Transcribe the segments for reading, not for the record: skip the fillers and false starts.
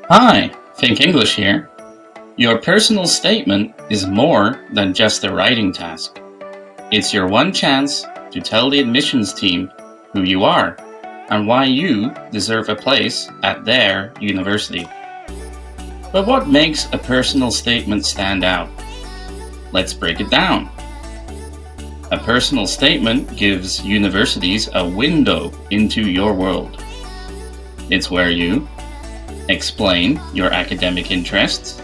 Hi, Think English here. Your personal statement is more than just a writing task. It's your one chance to tell the admissions team who you are and why you deserve a place at their university. But what makes a personal statement stand out? Let's break it down. A personal statement gives universities a window into your world. It's where you explain your academic interests,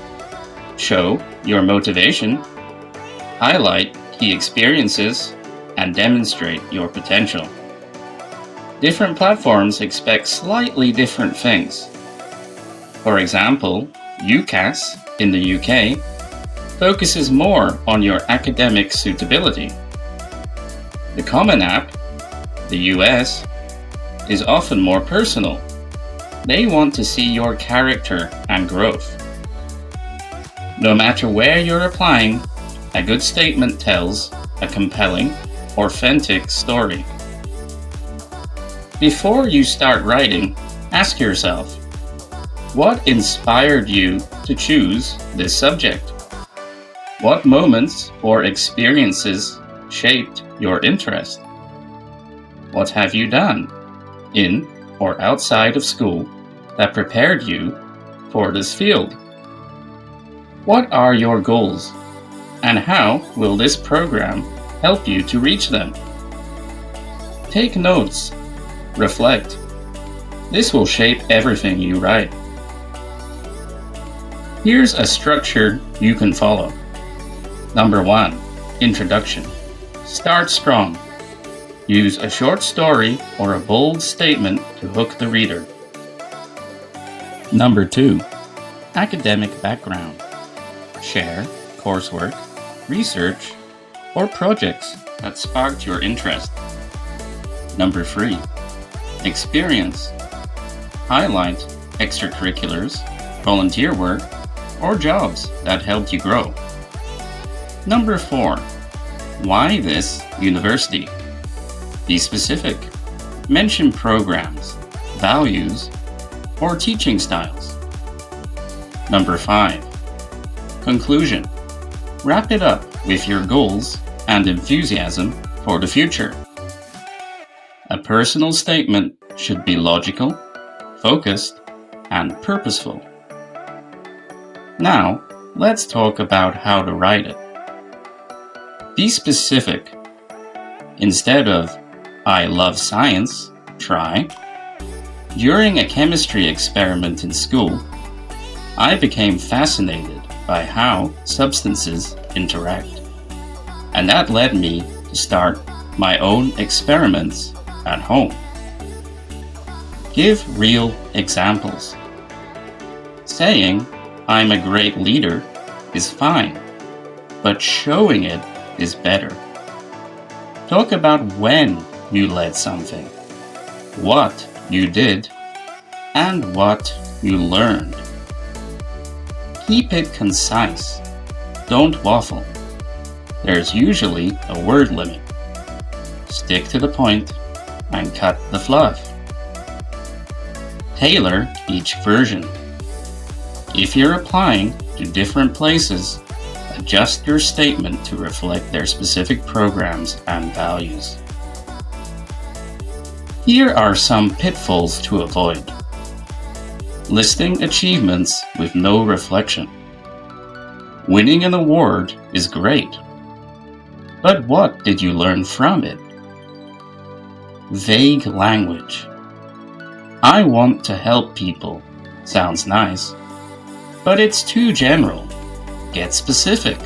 show your motivation, highlight key experiences, and demonstrate your potential. Different platforms expect slightly different things. For example, UCAS in the UK focuses more on your academic suitability. The Common App, the US, is often more personal. They want to see your character and growth. No matter where you're applying, a good statement tells a compelling, authentic story. Before you start writing, ask yourself, what inspired you to choose this subject? What moments or experiences shaped your interest? What have you done in or outside of school that prepared you for this field? What are your goals, and how will this program help you to reach them? Take notes, reflect. This will shape everything you write. Here's a structure you can follow. Number 1, introduction. Start strong. Use a short story or a bold statement to hook the reader. Number 2, academic background. Share coursework, research, or projects that sparked your interest. Number 3, experience. Highlight extracurriculars, volunteer work, or jobs that helped you grow. Number 4, why this university? Be specific. Mention programs, values, or teaching styles. Number 5, conclusion. Wrap it up with your goals and enthusiasm for the future. A personal statement should be logical, focused, and purposeful. Now, let's talk about how to write it. Be specific. Instead of, I love science, try, during a chemistry experiment in school, I became fascinated by how substances interact. And that led me to start my own experiments at home. Give real examples. Saying, I'm a great leader is fine, but showing it is better. Talk about when you led something, what you did, and what you learned. Keep it concise. Don't waffle. There's usually a word limit. Stick to the point and cut the fluff. Tailor each version. If you're applying to different places, adjust your statement to reflect their specific programs and values. Here are some pitfalls to avoid. Listing achievements with no reflection. Winning an award is great, but what did you learn from it? Vague language. I want to help people sounds nice, but it's too general. Get specific.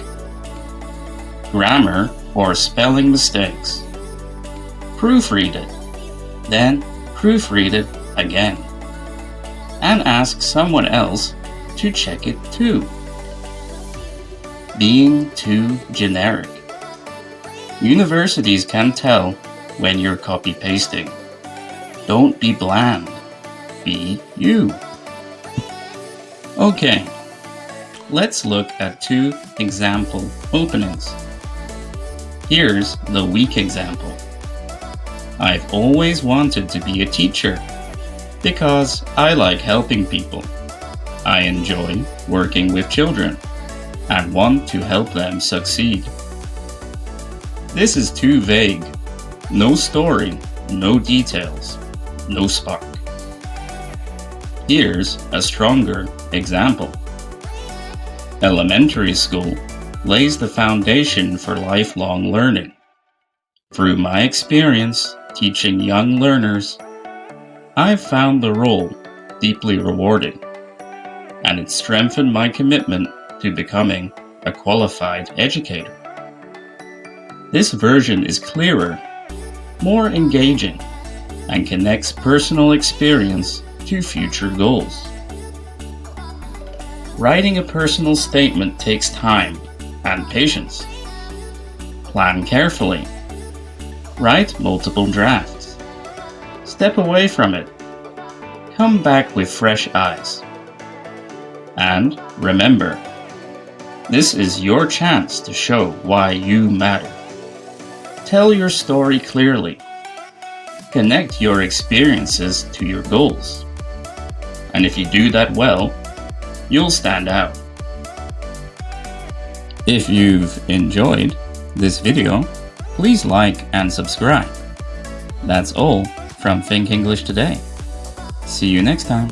Grammar or spelling mistakes. Proofread it, then proofread it again, and ask someone else to check it too. Being too generic. Universities can tell when you're copy-pasting. Don't be bland. Be you. Okay, let's look at 2 example openings. Here's the weak example. I've always wanted to be a teacher because I like helping people. I enjoy working with children and want to help them succeed. This is too vague. No story, no details, no spark. Here's a stronger example. Elementary school lays the foundation for lifelong learning. Through my experience teaching young learners, I've found the role deeply rewarding, and it strengthened my commitment to becoming a qualified educator. This version is clearer, more engaging, and connects personal experience to future goals. Writing a personal statement takes time and patience. Plan carefully. Write multiple drafts. Step away from it. Come back with fresh eyes. And remember, this is your chance to show why you matter. Tell your story clearly. Connect your experiences to your goals. And if you do that well, you'll stand out. If you've enjoyed this video, please like and subscribe. That's all from Think English Today. See you next time.